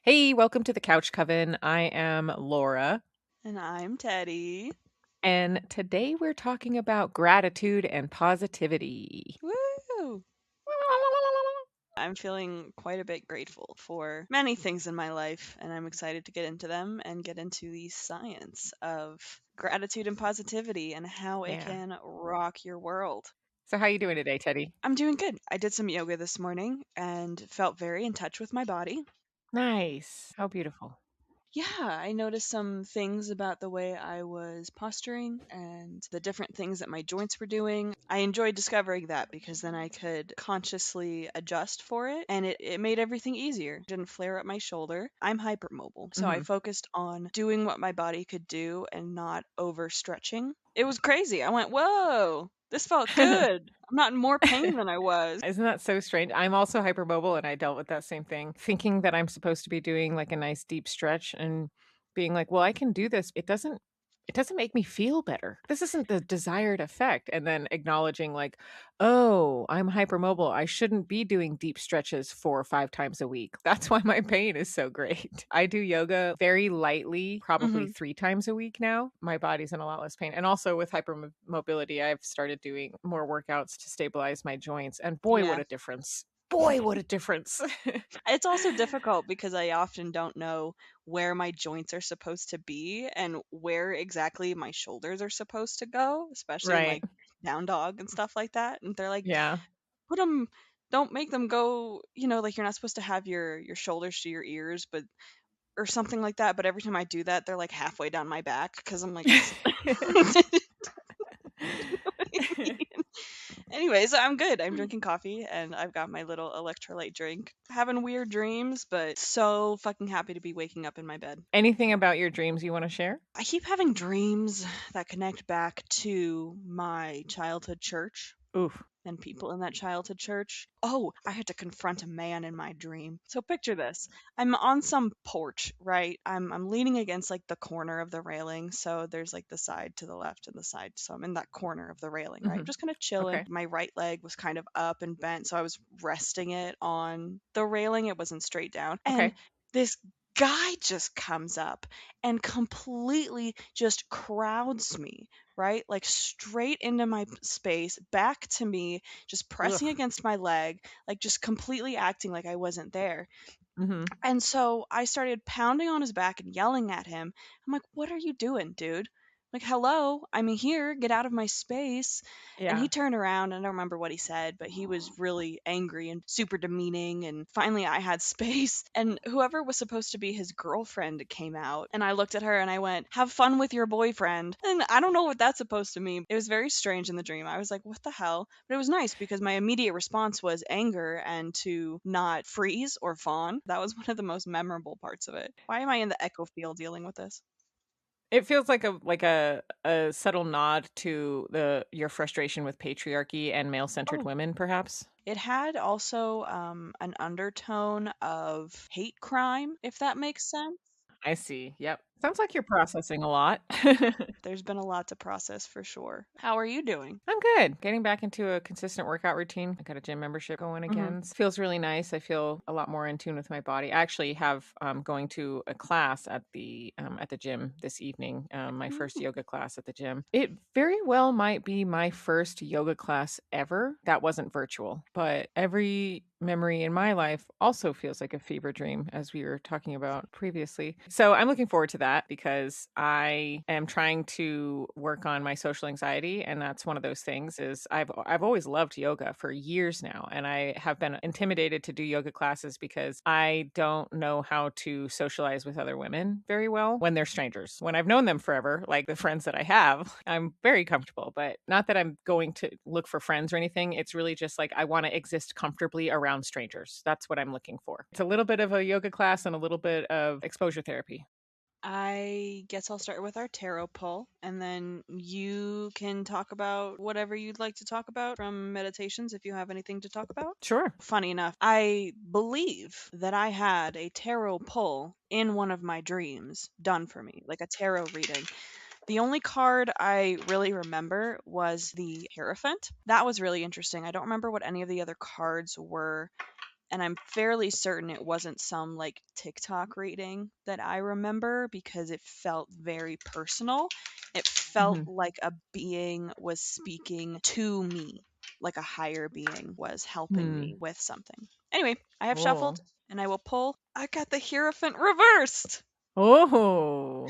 Hey, welcome to the Couch Coven. I am Laura, And I'm Teddy. and today we're talking about gratitude and positivity. Woo! I'm feeling quite a bit grateful for many things in my life, and I'm excited to get into them and get into the science of gratitude and positivity and how it Yeah. can rock your world. So, how you doing today, Teddy? I'm doing good. I did some yoga this morning and felt very in touch with my body. Nice. How beautiful. Yeah, I noticed some things about the way I was posturing and the different things that my joints were doing. I enjoyed discovering that because then I could consciously adjust for it and it made everything easier. Didn't flare up my shoulder. I'm hypermobile, so I Hmm. focused on doing what my body could do and not overstretching. It was crazy. I went, whoa, this felt good. I'm not in more pain than I was. Isn't that so strange? I'm also hypermobile and I dealt with that same thing, thinking that I'm supposed to be doing like a nice deep stretch and being like, well, I can do this. It doesn't make me feel better. This isn't the desired effect. And then acknowledging like, oh, I'm hypermobile. I shouldn't be doing deep stretches 4 or 5 times a week. That's why my pain is so great. I do yoga very lightly, probably Hmm. 3 times a week now. My body's in a lot less pain. And also with hypermobility, I've started doing more workouts to stabilize my joints. And boy, what Yeah. a difference. Boy, what a difference. It's also difficult because I often don't know where my joints are supposed to be and where exactly my shoulders are supposed to go, especially in Right. like down dog and stuff like that. And they're like, Yeah. put them, don't make them go, like you're not supposed to have your shoulders to your ears, but or something like that. But every time I do that, they're like halfway down my back because I'm like, anyways, I'm good. I'm drinking coffee and I've got my little electrolyte drink. Having weird dreams, but so fucking happy to be waking up in my bed. Anything about your dreams you want to share? I keep having dreams that connect back to my childhood church Oof. and people in that childhood church. Oh, I had to confront a man in my dream. So picture this. I'm on some porch, right? I'm leaning against like the corner of the railing. So there's like the side to the left and the side. So I'm in that corner of the railing, right? Hmm. Just kind of chilling. Okay. My right leg was kind of up and bent, so I was resting it on the railing. It wasn't straight down. And Okay. this guy just comes up and completely just crowds me, right? Like straight into my space, back to me, just pressing Ugh. against my leg, like just completely acting like I wasn't there. Hmm. And so I started pounding on his back and yelling at him. I'm like, "What are you doing, dude? Like, hello, I'm here, get out of my space." And he Yeah. turned around, and I don't remember what he said, but he was really angry and super demeaning. And finally, I had space, and whoever was supposed to be his girlfriend came out. And I looked at her and I went, "Have fun with your boyfriend." And I don't know what that's supposed to mean. It was very strange in the dream. I was like, "What the hell?" But it was nice because my immediate response was anger and to not freeze or fawn. That was one of the most memorable parts of it. Why am I in the echo field dealing with this? It feels like a subtle nod to the your frustration with patriarchy and male-centered Oh, women, perhaps. it had also an undertone of hate crime, if that makes sense. I see. Yep. Sounds like you're processing a lot. There's been a lot to process for sure. How are you doing? I'm good. Getting back into a consistent workout routine. I got a gym membership going Hmm. again. Feels really nice. I feel a lot more in tune with my body. I actually have going to a class at the gym this evening. My first Ooh. yoga class at the gym. It very well might be my first yoga class ever. That wasn't virtual, but every memory in my life also feels like a fever dream, as we were talking about previously. So I'm looking forward to that because I am trying to work on my social anxiety, and that's one of those things. Is I've always loved yoga for years now, and I have been intimidated to do yoga classes because I don't know how to socialize with other women very well when they're strangers. When I've known them forever, like the friends that I have, I'm very comfortable, but not that I'm going to look for friends or anything. It's really just like I want to exist comfortably around strangers. That's what I'm looking for. It's a little bit of a yoga class and a little bit of exposure therapy. I guess I'll start with our tarot pull, and then you can talk about whatever you'd like to talk about from meditations if you have anything to talk about. Sure. Funny enough, I believe that I had a tarot pull in one of my dreams done for me, like a tarot reading. The only card I really remember was the Hierophant. That was really interesting. I don't remember what any of the other cards were And I'm fairly certain it wasn't some like TikTok reading that I remember because it felt very personal. It felt Mhm. like a being was speaking to me, like a higher being was helping Hmm. me with something. Anyway, I have Oh. shuffled and I will pull. I got the Hierophant reversed. Oh.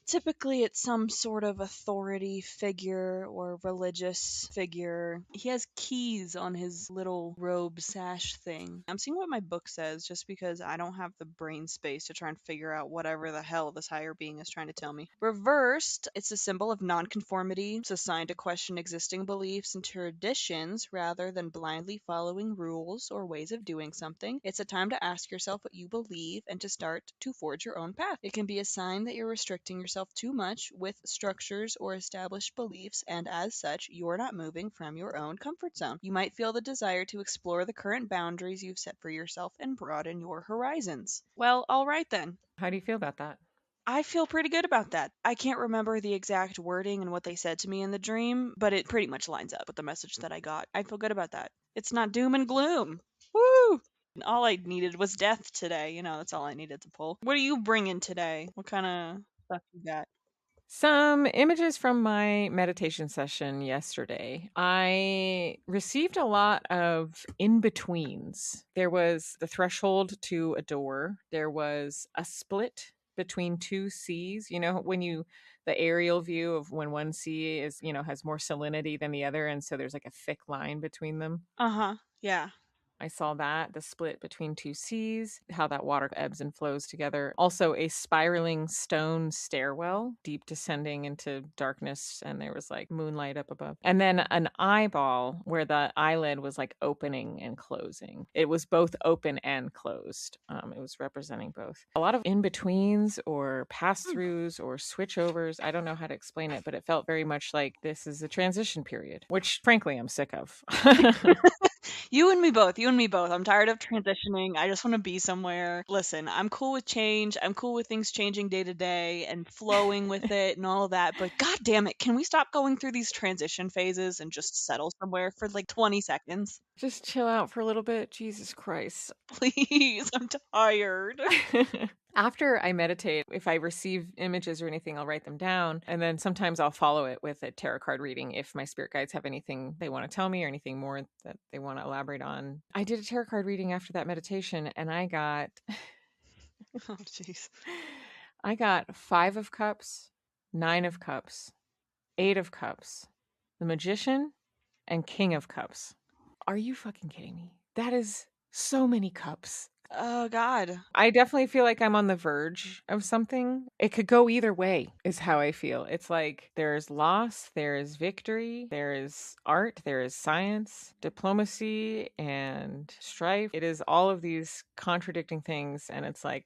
Typically, it's some sort of authority figure or religious figure. He has keys on his little robe sash thing. I'm seeing what my book says just because I don't have the brain space to try and figure out whatever the hell this higher being is trying to tell me. Reversed, it's a symbol of nonconformity. It's a sign to question existing beliefs and traditions rather than blindly following rules or ways of doing something. It's a time to ask yourself what you believe and to start to forge your own path. It can be a sign that you're restricting yourself too much with structures or established beliefs, and as such, you're not moving from your own comfort zone. You might feel the desire to explore the current boundaries you've set for yourself and broaden your horizons. Well, all right then. How do you feel about that? I feel pretty good about that. I can't remember the exact wording and what they said to me in the dream, but it pretty much lines up with the message that I got. I feel good about that. It's not doom and gloom. Woo! All I needed was death today. That's all I needed to pull. What are you bringing today? What kind of stuff you got? Some images from my meditation session yesterday. I received a lot of in betweens. There was the threshold to a door, there was a split between two seas. When the aerial view of when one sea has more salinity than the other. And so there's like a thick line between them. Uh huh. Yeah. I saw that, the split between two seas, how that water ebbs and flows together. Also, a spiraling stone stairwell, deep descending into darkness, and there was like moonlight up above. And then an eyeball where the eyelid was like opening and closing. It was both open and closed. It was representing both. A lot of in betweens or pass Hmm. throughs or switchovers. I don't know how to explain it, but it felt very much like this is a transition period, which frankly I'm sick of. You and me both. You and me both. I'm tired of transitioning. I just want to be somewhere. Listen, I'm cool with change. I'm cool with things changing day to day and flowing with it and all that. But god damn it, can we stop going through these transition phases and just settle somewhere for like 20 seconds? Just chill out for a little bit. Jesus Christ. Please, I'm tired. After I meditate, if I receive images or anything, I'll write them down. And then sometimes I'll follow it with a tarot card reading if my spirit guides have anything they want to tell me or anything more that they want to elaborate on. I did a tarot card reading after that meditation and I got Oh, jeez. I got 5 of cups, 9 of cups, 8 of cups, the magician, and king of cups. Are you fucking kidding me? That is so many cups. Oh, God. I definitely feel like I'm on the verge of something. It could go either way, is how I feel. It's like there's loss, there is victory, there is art, there is science, diplomacy, and strife. It is all of these contradicting things. And it's like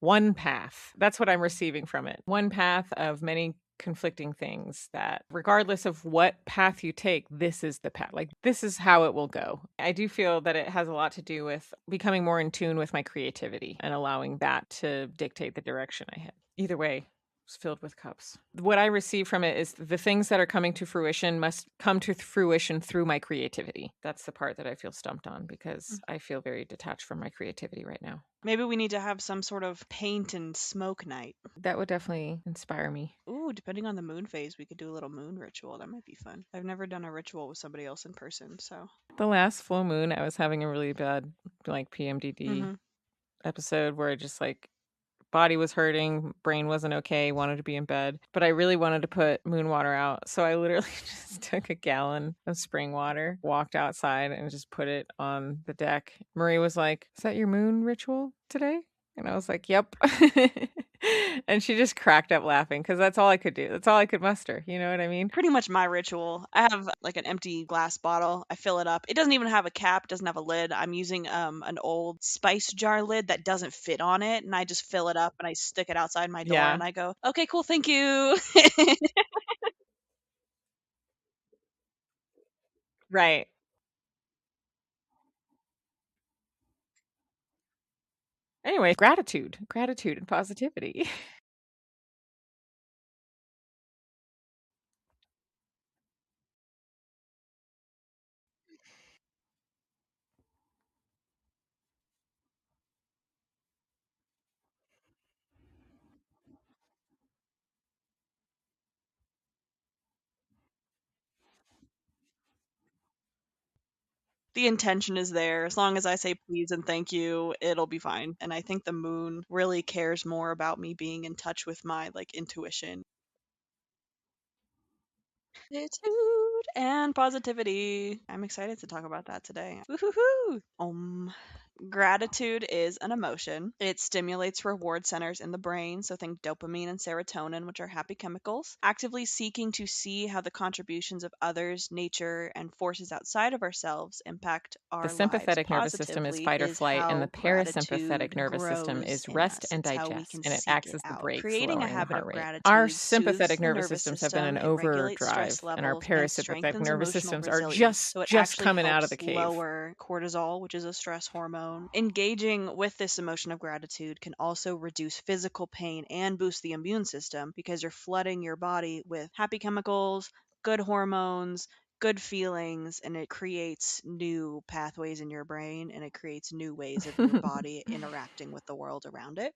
one path. That's what I'm receiving from it. One path of many conflicting things that regardless of what path you take, this is the path. Like this is how it will go. I do feel that it has a lot to do with becoming more in tune with my creativity and allowing that to dictate the direction I head. Either way, it's filled with cups. What I receive from it is the things that are coming to fruition must come to fruition through my creativity. That's the part that I feel stumped on because I feel very detached from my creativity right now. Maybe we need to have some sort of paint and smoke night. That would definitely inspire me. Ooh, depending on the moon phase, we could do a little moon ritual. That might be fun. I've never done a ritual with somebody else in person, so. The last full moon, I was having a really bad like PMDD Mm-hmm. episode where I just like body was hurting, brain wasn't okay, wanted to be in bed, but I really wanted to put moon water out. So I literally just took a gallon of spring water, walked outside and just put it on the deck. Marie was like, "Is that your moon ritual today?" And I was like, "Yep." And she just cracked up laughing because that's all I could do. That's all I could muster. You know what I mean? Pretty much my ritual. I have like an empty glass bottle. I fill it up. It doesn't even have a cap, doesn't have a lid. I'm using an old spice jar lid that doesn't fit on it, and I just fill it up and I stick it outside my door Yeah, and I go, "Okay, cool, thank you." right. Anyway, gratitude and positivity. The intention is there. As long as I say please and thank you, it'll be fine. And I think the moon really cares more about me being in touch with my like intuition. Gratitude and positivity. I'm excited to talk about that today. Woohoo! Gratitude is an emotion. It stimulates reward centers in the brain, so think dopamine and serotonin, which are happy chemicals. Actively seeking to see how the contributions of others, nature, and forces outside of ourselves impact The our lives sympathetic nervous system is positively fight or is flight, and the how parasympathetic gratitude nervous system grows is in rest us. and It's how we digest, can and it seek acts it as the out. brakes, Creating a lowering the habit heart of rate. Our gratitude soothes sympathetic the nervous nervous systems have been in system, it regulates stress overdrive, and our levels, and parasympathetic strengthens nervous emotional systems are resilience. So it just actually coming out of the helps cave. lower cortisol, which is a stress hormone. Engaging with this emotion of gratitude can also reduce physical pain and boost the immune system because you're flooding your body with happy chemicals, good hormones, good feelings, and it creates new pathways in your brain and it creates new ways of your body interacting with the world around it.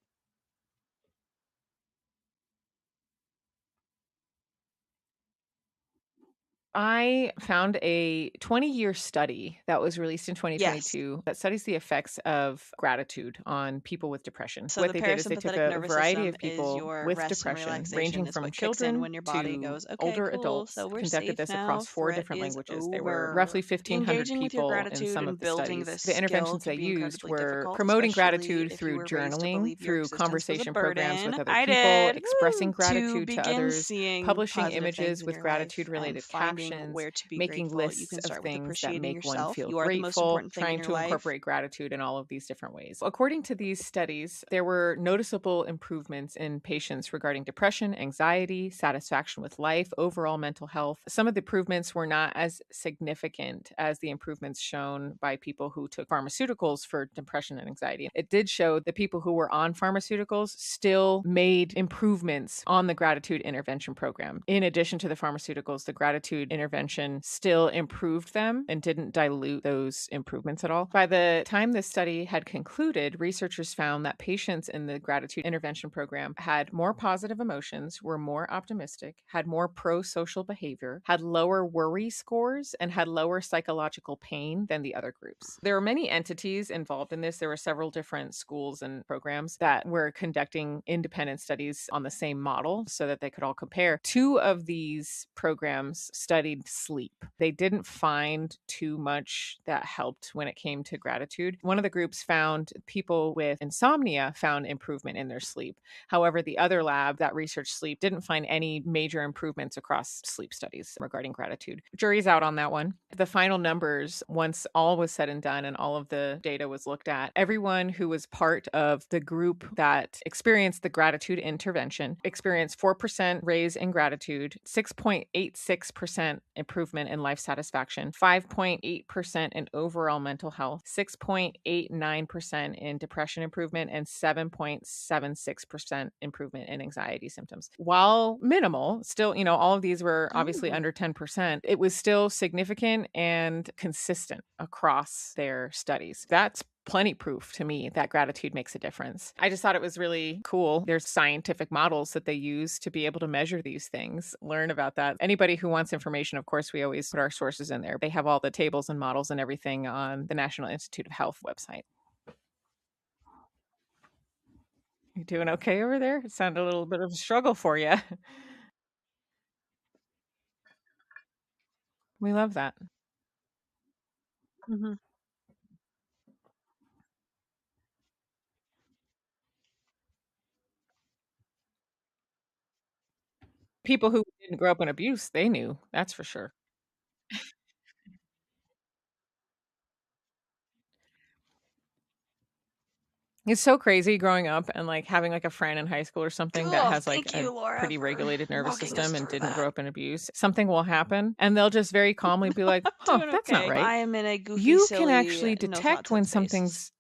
I found a 20-year study that was released in Yes. 2022 that studies the effects of gratitude on people with depression. So What the they did is they took parasympathetic a nervous variety system of is people your with rest and depression, ranging relaxation. It's from what kicks in children when your body to goes, okay, older cool, adults, so we're conducted safe this now. across 4 Threat different is languages. There were roughly over. 1,500 Engaging with your people in gratitude some and of the building studies. this The skill interventions they can be used incredibly were difficult, promoting especially gratitude if you through were raised to journaling, believe your through existence was a conversation programs burden. with other I people, did. expressing Woo! To gratitude to begin others, seeing publishing positive things images in with your life gratitude and related finding captions, where to be making grateful, you lists can of start with things that appreciating make one yourself. feel You are the most grateful, important thing in trying your to life. incorporate gratitude in all of these different ways. According to these studies, there were noticeable improvements in patients regarding depression, anxiety, satisfaction with life, overall mental health. Some of the improvements were not as significant as the improvements shown by people who took pharmaceuticals for depression and anxiety. It did show that people who were on pharmaceuticals still made improvements on the gratitude intervention program. In addition to the pharmaceuticals, the gratitude intervention still improved them and didn't dilute those improvements at all. By the time this study had concluded, researchers found that patients in the gratitude intervention program had more positive emotions, were more optimistic, had more pro social behavior, had lower worry scores, and had lower psychological pain than the other groups. There are many entities involved in this. There were several different schools and programs that were conducting independent studies on the same model so that they could all compare. Two of these programs studied sleep. They didn't find too much that helped when it came to gratitude. One of the groups found people with insomnia found improvement in their sleep. However, the other lab that researched sleep didn't find any major improvements across sleep studies regarding gratitude. Jury's out on that one. The final numbers, once all was said and done and all of the data was looked at, everyone who was part of the group that experienced the gratitude intervention experienced 4% raise in gratitude, 6.86% improvement in life satisfaction, 5.8% in overall mental health, 6.89% in depression improvement, and 7.76% improvement in anxiety symptoms. While minimal, still, all of these were obviously Ooh. under 10%, it was still significant and consistent across their studies. That's plenty proof to me that gratitude makes a difference. I just thought it was really cool. There's scientific models that they use to be able to measure these things, learn about that. Anybody who wants information, of course, we always put our sources in there. They have all the tables and models and everything on the National Institute of Health website. You doing okay over there? It sounded a little bit of a struggle for you. We love that. Mhm. People who didn't grow up in abuse, they knew, that's for sure. It's so crazy growing up and, like, having, like, a friend in high school or something that Oh, has, like, thank a you, Laura, pretty for regulated nervous walking us system and through didn't that. grow up in abuse. Something will happen, and they'll just very calmly be like, "Huh, Doing that's not okay. right." I am in a goofy, You can silly, actually no detect thoughts when headspace. something's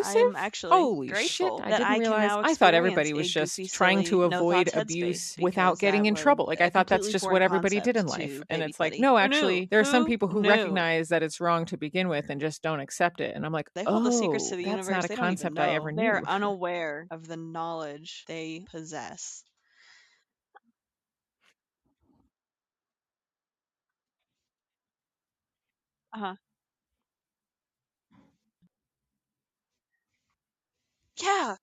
I am abusive? actually Holy shit, grateful I that didn't I can realize. now I thought experience everybody was a goofy, just trying silly, to no avoid thoughts headspace abuse without because getting that in was trouble. Like, a I thought that's completely just foreign what everybody did concept in life. to And baby it's like, Teddy. no, Who knew? actually, there are some Who people who knew? recognize that it's wrong to begin with and just don't accept it. And I'm like, They hold the secrets to oh, the that's not universe. a They don't even concept I ever know. They are knew. unaware of the knowledge they possess. Uh huh. Yeah.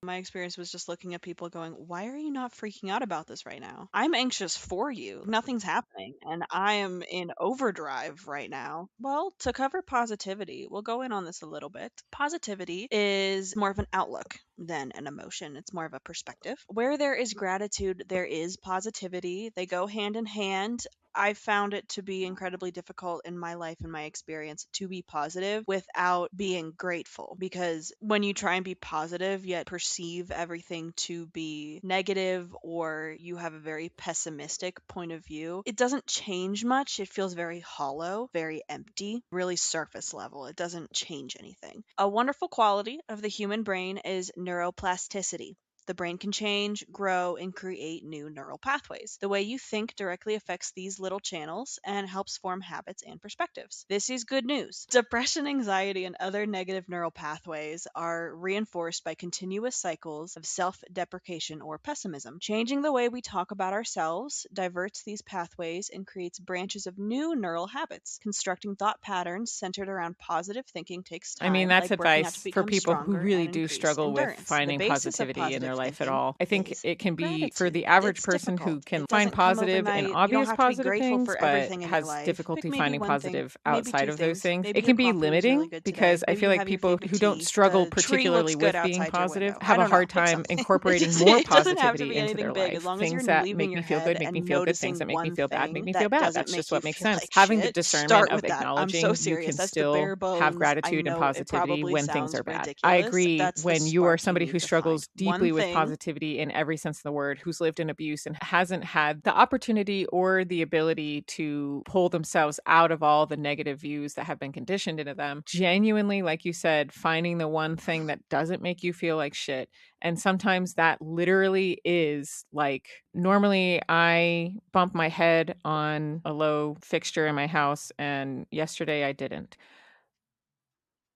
My experience was just looking at people going, "Why are you not freaking out about this right now? I'm anxious for you. Nothing's happening, and I am in overdrive right now." Well, to cover positivity, we'll go in on this a little bit. Positivity is more of an outlook than an emotion, it's more of a perspective. Where there is gratitude, there is positivity. They go hand in hand. I found it to be incredibly difficult in my life and my experience to be positive without being grateful, because when you try and be positive yet perceive everything to be negative, or you have a very pessimistic point of view, it doesn't change much. It feels very hollow, very empty, really surface level. It doesn't change anything. A wonderful quality of the human brain is neuroplasticity. The brain can change, grow, and create new neural pathways. The way you think directly affects these little channels and helps form habits and perspectives. This is good news. Depression, anxiety, and other negative neural pathways are reinforced by continuous cycles of self deprecation or pessimism. Changing the way we talk about ourselves diverts these pathways and creates branches of new neural habits. Constructing thought patterns centered around positive thinking takes I mean, time, that's like working out to advice for become people who stronger really and do increase struggle with endurance. The finding basis of positivity in positive their life at thinking all. I think is it can be for the gratitude. average It's person who difficult. can It find doesn't come positive in overnight. You don't obvious have to be positive grateful things, for but everything in your has life. Pick difficulty maybe finding one thing, positive maybe outside two of those things. things. Maybe It your can be coffee was really limiting good today. because I Maybe feel you like have your people favorite who don't tea. struggle The tree particularly looks good with being outside your positive window. I have a don't know. hard Pick time something. incorporating more It doesn't have to positivity be into anything their big. As life. long as you're Things that leaving make your me feel head good make me and feel good. Things noticing that make me one feel bad make thing me feel that bad. doesn't That's just make you what makes feel sense. like Having the shit, discernment start of with that. I'm so acknowledging you serious. can That's the still bare have bones. I gratitude and know it positivity probably when things sounds are bad. I ridiculous. agree That's the when you are spark you somebody need who to find. struggles One deeply with thing. positivity in every sense of the word, who's lived in abuse and hasn't had the opportunity or the ability to pull themselves out of all the negative views that have been conditioned into them. Genuinely, like you said, finding the one thing that doesn't make you feel like shit. And sometimes that literally is like, normally I bump my head on a low fixture in my house, and yesterday I didn't.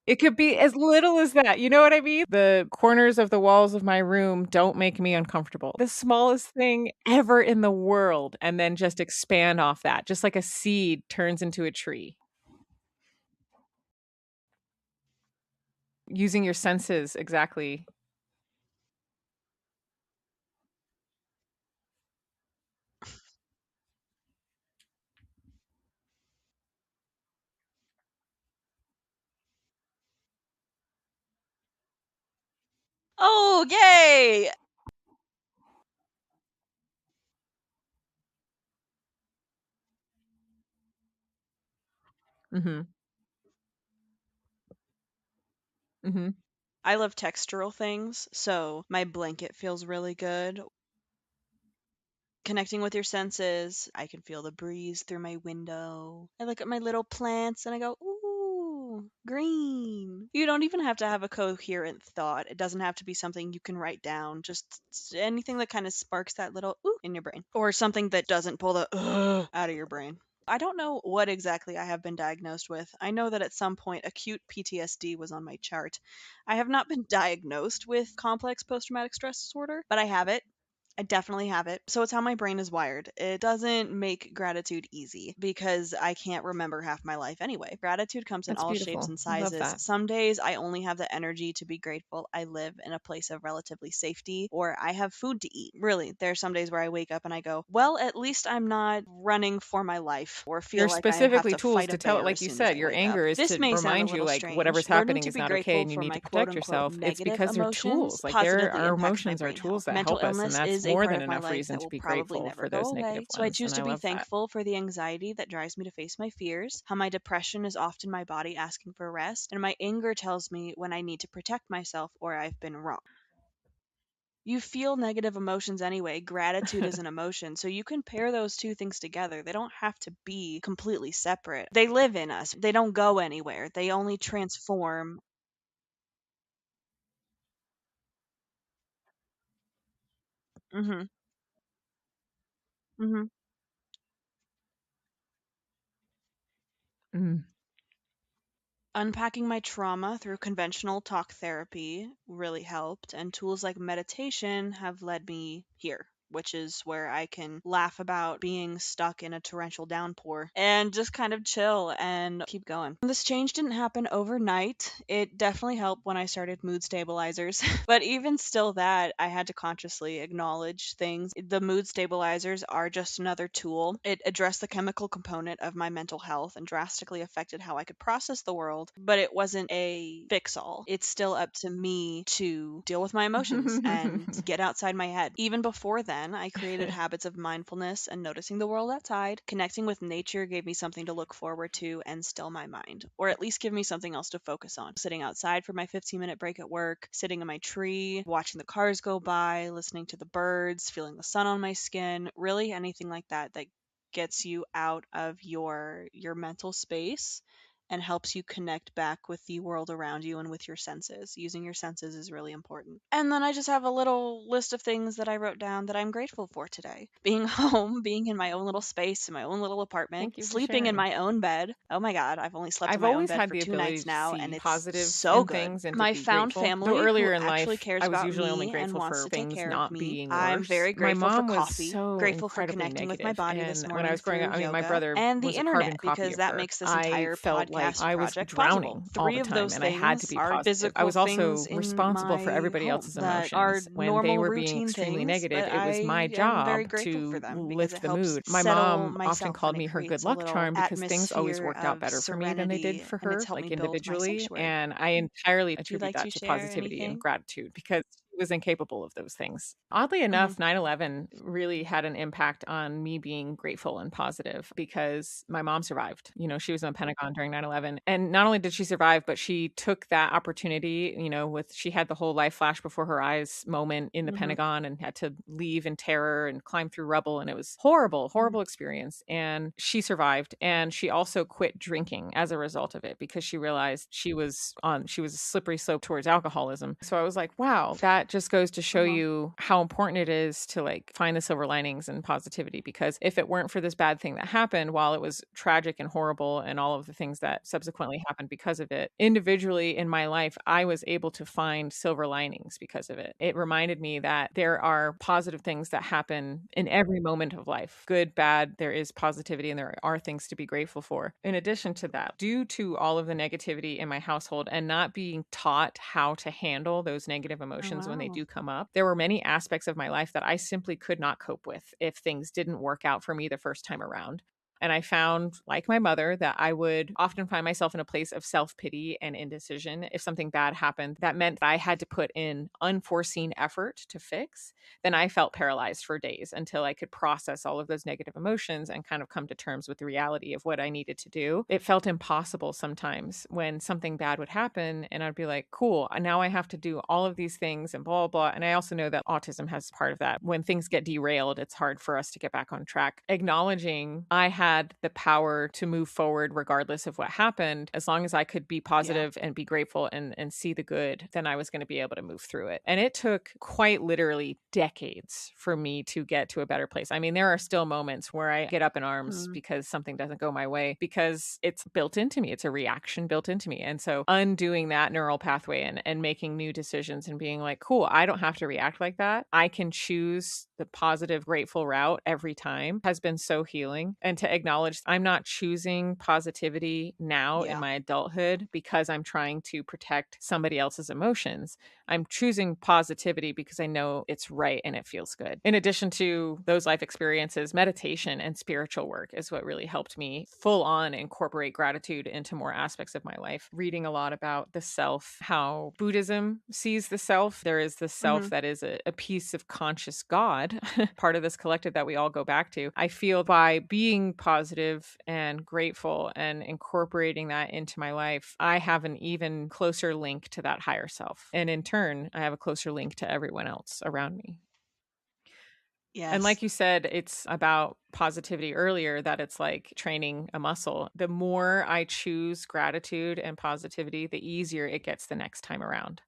It could be as little as that, you know what I mean? The corners of the walls of my room don't make me uncomfortable. The smallest thing ever in the world, and then just expand off that, just like a seed turns into a tree. Using your senses, exactly. Oh, yay! Mhm, mhm. I love textural things, so my blanket feels really good. Connecting with your senses, I can feel the breeze through my window. I look at my little plants and I go, ooh, green. You don't even have to have a coherent thought. It doesn't have to be something you can write down. Just anything that kind of sparks that little ooh in your brain, or something that doesn't pull the out of your brain. I don't know what exactly I have been diagnosed with. I know that at some point acute PTSD was on my chart. I have not been diagnosed with complex post traumatic stress disorder, but I have it. I definitely have it. So it's how my brain is wired. It doesn't make gratitude easy because I can't remember half my life anyway. Gratitude comes in That's all shapes beautiful. and I love sizes. that. Some days I only have the energy to be grateful I live in a place of relatively safety or I have food to eat. Really, there are some days where I wake up and I go, well, at least I'm not running for my life or feel There's like I have specifically to tools fight to a tell it, bear as like you soon as said, I your wake up. anger is This to may sound a remind you, little like, whatever's strange. Learning happening to is be not okay grateful and you for need my to quote protect unquote yourself. It's negative because they're emotions tools. Like, positively our impacts my emotions are brain tools health. that Mental help us, and illness that's is a more part than of my enough life reason that to will be probably grateful never for go those away. negative So I ones, choose and to I be love that. thankful for the anxiety that drives me to face my fears, how my depression is often my body asking for rest, and my anger tells me when I need to protect myself or I've been wrong. You feel negative emotions anyway. Gratitude is an emotion. So you can pair those two things together. They don't have to be completely separate. They live in us, they don't go anywhere. They only transform. Hmm. Hmm. Mm. Unpacking my trauma through conventional talk therapy really helped, and tools like meditation have led me here, which is where I can laugh about being stuck in a torrential downpour and just kind of chill and keep going. This change didn't happen overnight. It definitely helped when I started mood stabilizers, but even still, that I had to consciously acknowledge things. The mood stabilizers are just another tool. It addressed the chemical component of my mental health and drastically affected how I could process the world, but it wasn't a fix all. It's still up to me to deal with my emotions and get outside my head. Even before then, I created habits of mindfulness and noticing the world outside. Connecting with nature gave me something to look forward to and still my mind, or at least give me something else to focus on. Sitting outside for my 15-minute break at work, sitting in my tree, watching the cars go by, listening to the birds, feeling the sun on my skin, really anything like that that gets you out of your mental space and helps you connect back with the world around you and with your senses. Using your senses is really important. And then I just have a little list of things that I wrote down that I'm grateful for today. Being home, being in my own little space, in my own little apartment, Thank you for sleeping in sharing. my own bed. Oh my God, I've only slept in I've my own always bed had for the 2 nights ability to now, and see it's positive so in good. things and to My be found grateful. Though family who earlier in actually life, cares I was about usually only me and grateful wants for to take things care of not me. being I'm worse. very My grateful for mom was coffee, so grateful for incredibly connecting with my negative, body this and when I morning was growing through up, I mean, my yoga, brother and the was a carbon internet, copy because of that her. makes this I entire felt like podcast I was project possible. drowning all Three the of time, those and I had to things be are positive. I physical was also things in responsible for my everybody home else's that are emotions. When they normal were being routine extremely things, negative, but it was my I am very job grateful for to them because it lift the helps mood. My settle mom often myself and called it me her good creates a luck little charm because things always atmosphere worked out of better for me than they did serenity, for and it's her, helped like me build my individually. sanctuary. And I entirely Would you attribute like that to to share positivity and anything? gratitude because she was incapable of those things. Oddly Hmm. enough, 9/11 really had an impact on me being grateful and positive because my mom survived. You know, she was in the Pentagon during 9/11. And not only did she survive, but she took that opportunity, you know, with she had the whole life flash before her eyes moment in the Hmm. Pentagon and had to leave in terror and climb through rubble. And it was horrible, Hmm. horrible experience. And she survived. And she also quit drinking as a result of it because she realized she was a slippery slope towards alcoholism. So I was like, wow, that just goes to show Uh-huh. you how important it is to like find the silver linings and positivity. Because if it weren't for this bad thing that happened, while it was tragic and horrible and all of the things that subsequently happened because of it, individually in my life, I was able to find silver linings because of it. It reminded me that there are positive things that happen in every moment of life, good, bad, there is positivity and there are things to be grateful for. In addition to that, due to all of the negativity in my household and not being taught how to handle those negative Oh, emotions when they wow. do come up, there were many aspects of my life that I simply could not cope with if things didn't work out for me the first time around. And I found, like my mother, that I would often find myself in a place of self pity and indecision. If something bad happened that meant I had to put in unforeseen effort to fix, then I felt paralyzed for days until I could process all of those negative emotions and kind of come to terms with the reality of what I needed to do. It felt impossible sometimes when something bad would happen, and I'd be like, cool, now I have to do all of these things and blah, blah. And I also know that autism has part of that. When things get derailed, it's hard for us to get back on track. Acknowledging I had the power to move forward regardless of what happened, as long as I could be Yeah. positive and be grateful and see the good, then I was going to be able to move through it. And it took quite literally decades for me to get to a better place. I mean, there are still moments where I get up in arms Mm. because something doesn't go my way because it's built into me. It's a reaction built into me. And so undoing that neural pathway and making new decisions and being like, cool, I don't have to react like that. I can choose the positive, grateful route every time has been so healing. And to acknowledge I'm not choosing positivity now in Yeah. my adulthood because I'm trying to protect somebody else's emotions. I'm choosing positivity because I know it's right and it feels good. In addition to those life experiences, meditation and spiritual work is what really helped me full on incorporate gratitude into more aspects of my life. Reading a lot about the self, how Buddhism sees the self. There is the self Hmm. that is a piece of conscious God, part of this collective that we all go back to. I feel by being positive and grateful and incorporating that into my life, I have an even closer link to that higher self. And in turn, I have a closer link to everyone else around me. And Yes. like you said, it's about positivity earlier, that it's like training a muscle. The more I choose gratitude and positivity, the easier it gets the next time around.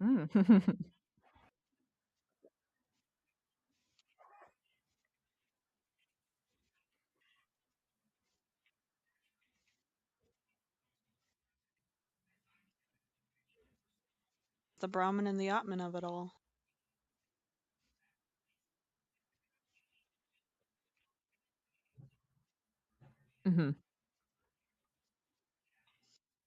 Mm. The Brahmin and the Atman of it all. Mhm.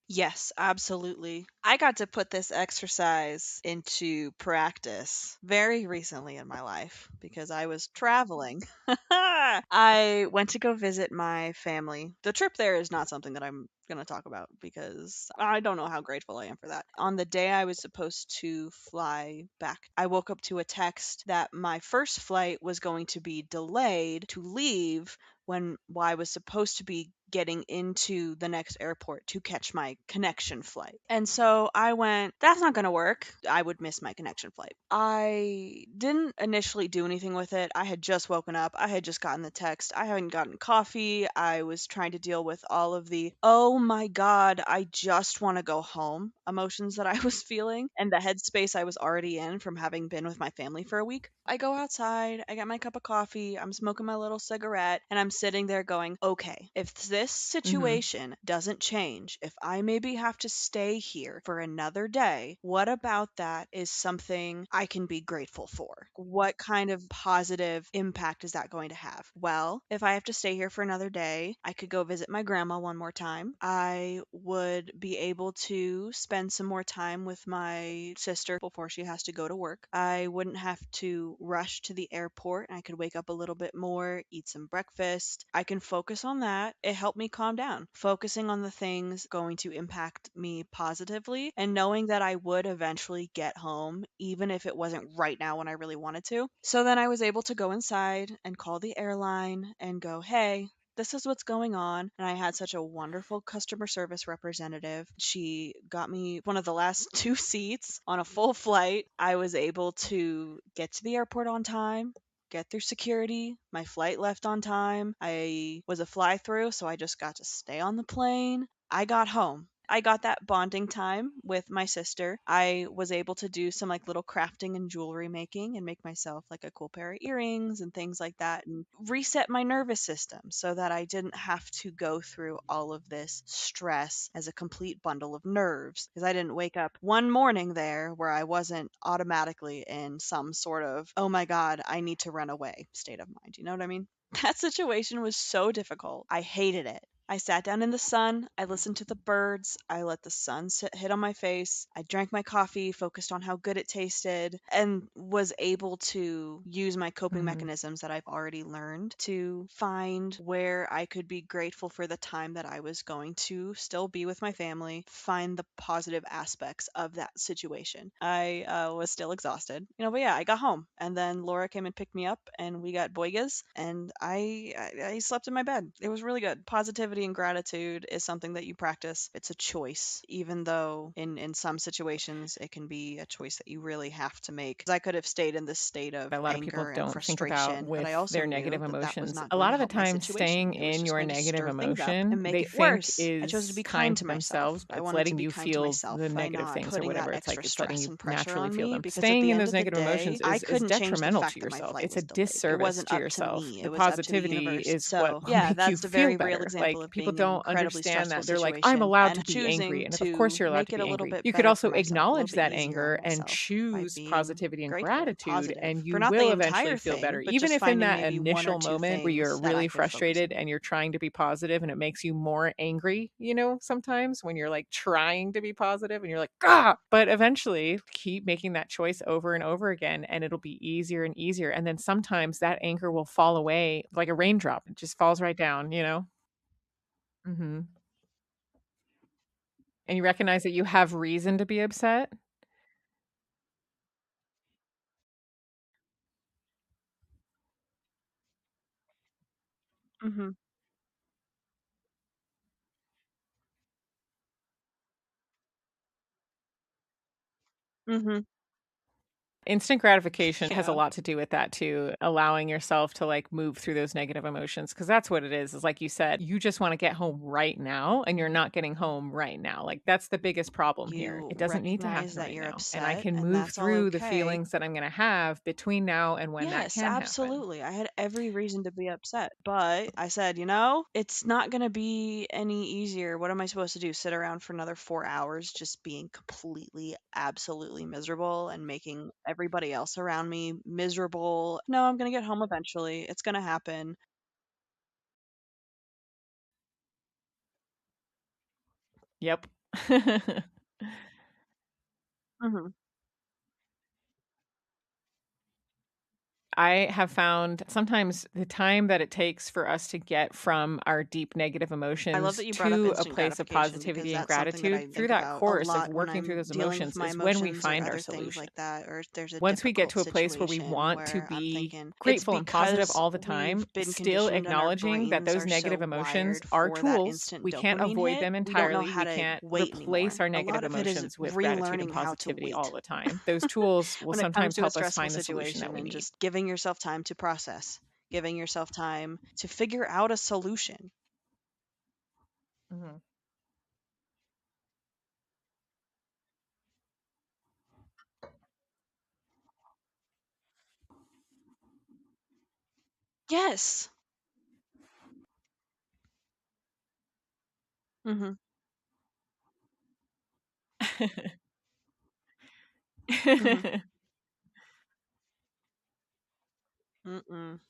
Yes, absolutely. I got to put this exercise into practice very recently in my life because I was traveling. I went to go visit my family. The trip there is not something that I'm going to talk about because I don't know how grateful I am for that. On the day I was supposed to fly back, I woke up to a text that my first flight was going to be delayed to leave when I was supposed to be getting into the next airport to catch my connection flight. And so I went, that's not going to work. I would miss my connection flight. I didn't initially do anything with it. I had just woken up. I had just gotten the text. I hadn't gotten coffee. I was trying to deal with all of the, oh my God, I just want to go home emotions that I was feeling and the headspace I was already in from having been with my family for a week. I go outside, I get my cup of coffee, I'm smoking my little cigarette, and I'm sitting there going, okay, if this Mhm. situation doesn't change, if I maybe have to stay here for another day, what about that is something I can be grateful for? What kind of positive impact is that going to have? Well, if I have to stay here for another day, I could go visit my grandma one more time. I would be able to spend some more time with my sister before she has to go to work. I wouldn't have to rush to the airport. I could wake up a little bit more, eat some breakfast. I can focus on that. It helped me calm down. Focusing on the things going to impact me positively and knowing that I would eventually get home, even if it wasn't right now when I really wanted to. So then I was able to go inside and call the airline and go, hey, this is what's going on. And I had such a wonderful customer service representative. She got me one of the last two seats on a full flight. I was able to get to the airport on time, get through security. My flight left on time. I was a fly through, so I just got to stay on the plane. I got home. I got that bonding time with my sister. I was able to do some like little crafting and jewelry making and make myself like a cool pair of earrings and things like that and reset my nervous system so that I didn't have to go through all of this stress as a complete bundle of nerves because I didn't wake up one morning there where I wasn't automatically in some sort of, oh my God, I need to run away state of mind. You know what I mean? That situation was so difficult. I hated it. I sat down in the sun. I listened to the birds. I let the sun hit on my face. I drank my coffee, focused on how good it tasted, and was able to use my coping Mhm. mechanisms that I've already learned to find where I could be grateful for the time that I was going to still be with my family, find the positive aspects of that situation. I was still exhausted, but yeah, I got home, and then Laura came and picked me up, and we got boigas, and I slept in my bed. It was really good. Positivity and gratitude is something that you practice. It's a choice, even though in some situations it can be a choice that you really have to make. 'Cause I could have stayed in this state of A lot of people anger and don't think about frustration, but I with also their knew negative that that was emotions. not A going lot to of the help my time, situation. staying It was in just your going to negative stir things up emotion, and make they it think worse. I chose to is be kind kind to to myself. themselves. I It's wanted to letting be you kind to feel myself the by negative not things or putting that whatever. It's like extra it's letting stress you and pressure naturally on feel me them. because at Staying the in end those of the negative day, emotions I is couldn't change the detrimental fact to that my yourself. flight It's a was delayed. It disservice wasn't to up to yourself. me, The it was up to the positivity universe. is what So, will yeah, make you that's a feel very real better. example Like of people being in an don't incredibly understand stressful that. They're like, I'm situation allowed to and be angry. choosing And of course to you're allowed make to it a be little angry. bit You could better for also myself, a little acknowledge bit that easier anger on and myself by choose being positivity and grateful and gratitude, positive and for you not the will eventually entire feel thing, better. but Even just if in finding that maybe one or initial two moment where you're things that I really could focus frustrated on. and you're trying to be positive and it makes you more angry, sometimes when you're like trying to be positive and you're like, ah, but eventually keep making that choice over and over again and it'll be easier and easier. And then sometimes that anger will fall away like a raindrop. It just falls right down. Hmm. And you recognize that you have reason to be upset. Hmm. Hmm. Instant gratification has a Yeah. lot to do with that too, allowing yourself to like move through those negative emotions. Cause that's what it is like you said, you just want to get home right now and you're not getting home right now. Like that's the biggest problem here. You It doesn't need to recognize happen that right you're now. And I upset, can and move that's all through the okay. feelings that I'm going to have between now and when that Yes, can happen. absolutely. I had every reason to be upset. But I said, it's not going to be any easier. What am I supposed to do? Sit around for another 4 hours just being completely, absolutely miserable and making everybody else around me miserable? No, I'm going to get home eventually. It's going to happen. Yep. Hmm. I have found sometimes the time that it takes for us to get from our deep negative I love emotions that you brought up to a instant place of gratification because positivity and that's something that I gratitude through think that about a course of lot when working through I'm those dealing with emotions my is when we emotions or find our other things solution. like that, or if there's a Once we get difficult to a place where we situation want to where I'm be thinking it's grateful and positive because all the we've time, been still conditioned and our acknowledging that brains those are so negative emotions wired are for that tools. instant We can't dopamine avoid hit. them We don't know entirely. how We to can't wait replace anymore. our A negative lot of it is emotions with gratitude and relearning how to positivity all wait the time. Those tools will when it comes sometimes to a help us stressful find the solution that situation we and need. just giving yourself time to process, giving yourself time to figure out a solution. Mhm. Yes. Mhm. Mhm. Mm-mm.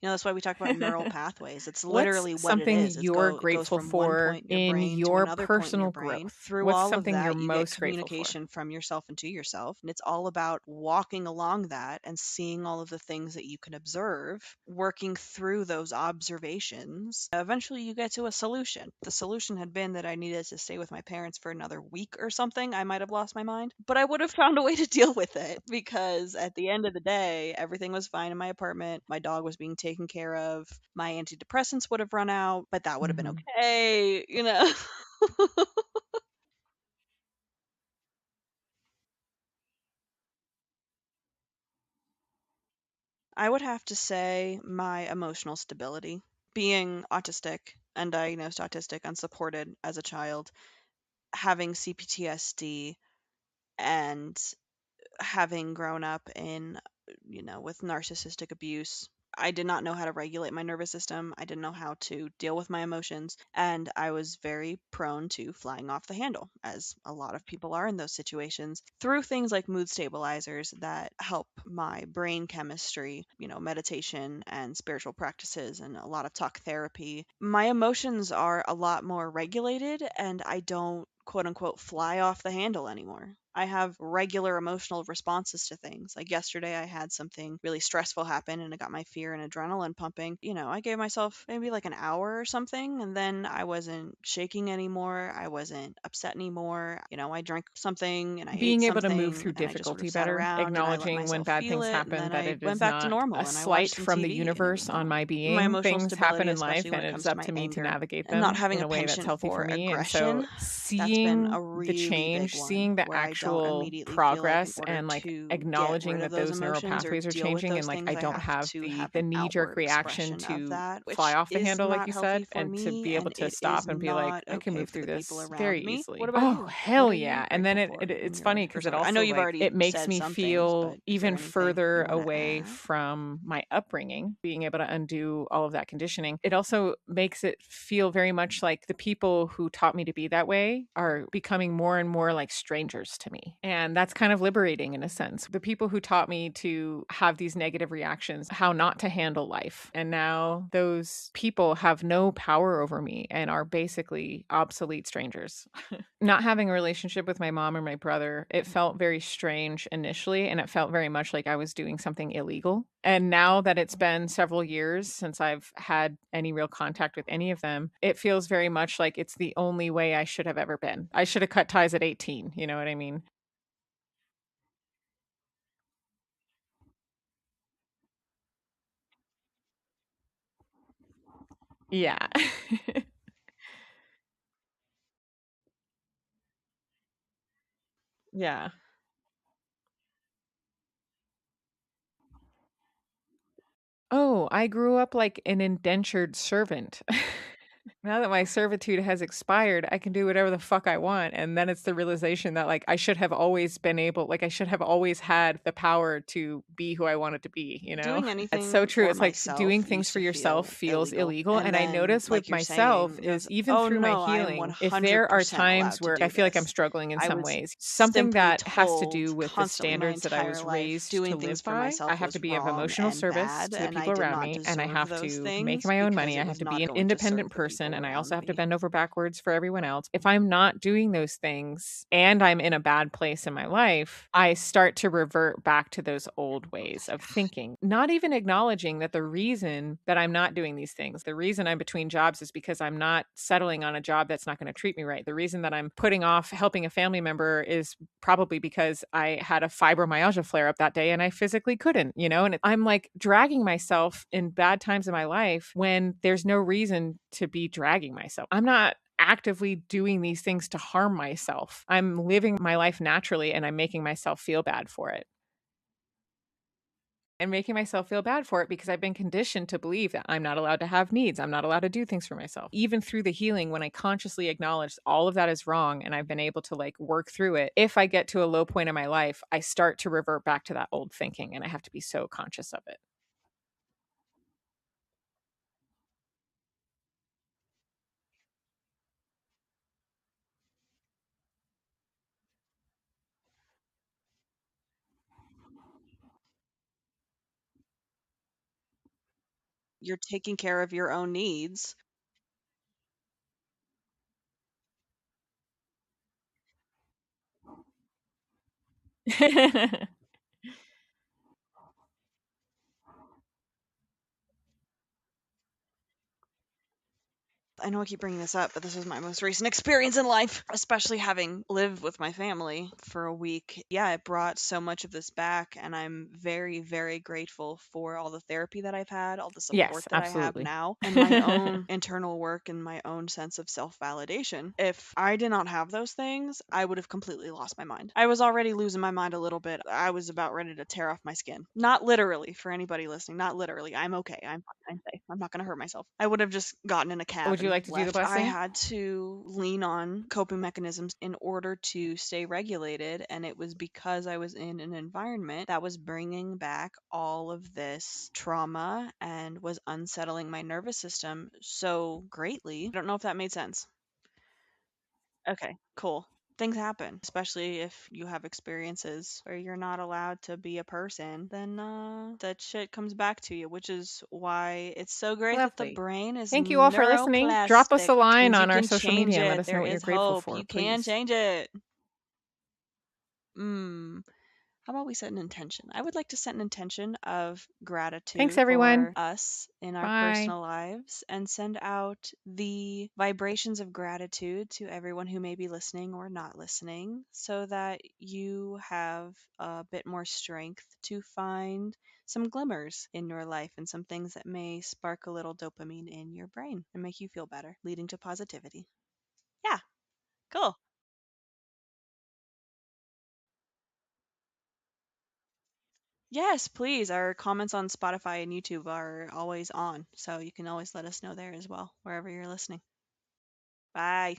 That's why we talk about neural pathways. It's What's literally what it something is. you're It goes grateful from one for point in your in brain to your another point in your personal brain. growth? Through What's all of something you're that, you get most grateful for? communication from yourself and to yourself. And it's all about walking along that and seeing all of the things that you can observe, working through those observations. Eventually, you get to a solution. The solution had been that I needed to stay with my parents for another week or something. I might have lost my mind, but I would have found a way to deal with it because at the end of the day, everything was fine in my apartment. My dog was being taken care of. My antidepressants would have run out, but that would have been Mhm. okay. I would have to say my emotional stability. Being autistic, undiagnosed autistic, unsupported as a child, having CPTSD, and having grown up in, with narcissistic abuse, I did not know how to regulate my nervous system. I didn't know how to deal with my emotions. And I was very prone to flying off the handle, as a lot of people are in those situations, through things like mood stabilizers that help my brain chemistry, meditation and spiritual practices and a lot of talk therapy. My emotions are a lot more regulated and I don't quote unquote fly off the handle anymore. I have regular emotional responses to things. Like yesterday, I had something really stressful happen and it got my fear and adrenaline pumping. I gave myself maybe like an hour or something, and then I wasn't shaking anymore. I wasn't upset anymore. I drank something and I ate Being able to move something through and I just sort of difficulty sat better, around and I let acknowledging when myself bad feel things it, and happen, then that I it went is back to not normal a and I watched slight some from the TV and, universe on my my being. emotional Things happen stability, in life, especially when and it it is comes to up my to me to anger navigate and not them having in a a way that's penchant healthy for for me. And so, aggression. That's been a seeing the really big change, one seeing the where I don't actual immediately feel like in progress, order and like to get acknowledging rid of that those those neural emotions or pathways are deal with changing, and those like things, I I don't have have to the have the an knee jerk outward reaction expression of to that, fly which off the is handle, like not you healthy said, for and to me be able and to it is stop and be like, not I can okay move for through the people this very around me. What easily. about Oh, you? What hell are you yeah. And then grateful for in it's funny your because it personal life? I know also you've like already it makes said me some things, feel but is there even anything further you want to away add? from my upbringing, being able to undo all of that conditioning. It also makes it feel very much like the people who taught me to be that way are becoming more and more like strangers to me. And that's kind of liberating in a sense. The people who taught me to have these negative reactions, how not to handle life. And now those people have no power over me and are basically obsolete strangers. Not having a relationship with my mom or my brother, it felt very strange initially, and it felt very much like I was doing something illegal. And now that it's been several years since I've had any real contact with any of them, it feels very much like it's the only way I should have ever been. I should have cut ties at 18, you know what I mean? Yeah. Yeah. Oh, I grew up like an indentured servant. Now that my servitude has expired, I can do whatever the fuck I want, and then it's the realization that, like, I should have always been able like, I should have always had the power to be who I wanted to be, you know? Doing That's so anything true, for it's like doing myself things used for to yourself feel feels illegal. illegal, And and I then, notice with like you're myself saying, I is was, even oh through my no, I'm healing, if there are 100% times allowed to where I do feel like I'm this. struggling in I some was ways, something simply that has to do told with the constantly my standards that I entire was life raised to doing things live for by, I myself have to was be of wrong emotional and service bad, to the and I people did around not me, and I deserve have those to make things my own because money, it I have was to not be an going to serve independent the person, people and I around also have to me. bend over backwards for everyone else. If I'm not doing those things and I'm in a bad place in my life, I start to revert back to those old Oh ways my of God. thinking, not even acknowledging that the reason that I'm not doing these things, the reason I'm between jobs is because I'm not settling on a job that's not going to treat me right. The reason that I'm putting off helping a family member is probably because I had a fibromyalgia flare up that day and I physically couldn't, you know? And I'm like dragging myself in bad times in my life when there's no reason to be dragging myself. I'm not actively doing these things to harm myself. I'm living my life naturally and I'm making myself feel bad for it. And making myself feel bad for it because I've been conditioned to believe that I'm not allowed to have needs. I'm not allowed to do things for myself. Even through the healing, when I consciously acknowledge all of that is wrong and I've been able to like work through it, if I get to a low point in my life, I start to revert back to that old thinking and I have to be so conscious of it. You're taking care of your own needs. I know I keep bringing this up, but this was my most recent experience in life, especially having lived with my family for a week. Yeah, it brought so much of this back, and I'm very, very grateful for all the therapy that I've had, all the support Yes, that I have absolutely. now, and my own internal work and my own sense of self validation. If I did not have those things, I would have completely lost my mind. I was already losing my mind a little bit. I was about ready to tear off my skin. Not literally, for anybody listening, not literally. I'm okay. I'm fine. I'm safe. I'm not going to hurt myself. I would have just gotten in a cab Would you and like to do the left. I blessing? had to lean on coping mechanisms in order to stay regulated. And it was because I was in an environment that was bringing back all of this trauma and was unsettling my nervous system so greatly. I don't know if that made sense. Okay, cool. Things happen, especially if you have experiences where you're not allowed to be a person, then that shit comes back to you, which is why it's so great that the Lovely. brain is Thank you all for listening. Drop us neuroplastic, a which line means you on our can social change media and let it. us know There what you're is grateful hope. for, You can please. change it. Mm. How about we set an intention? I would like to set an intention of Thanks, gratitude everyone. for us in our Bye. personal lives and send out the vibrations of gratitude to everyone who may be listening or not listening so that you have a bit more strength to find some glimmers in your life and some things that may spark a little dopamine in your brain and make you feel better, leading to positivity. Yeah, cool. Yes, please. Our comments on Spotify and YouTube are always on, so you can always let us know there as well, wherever you're listening. Bye.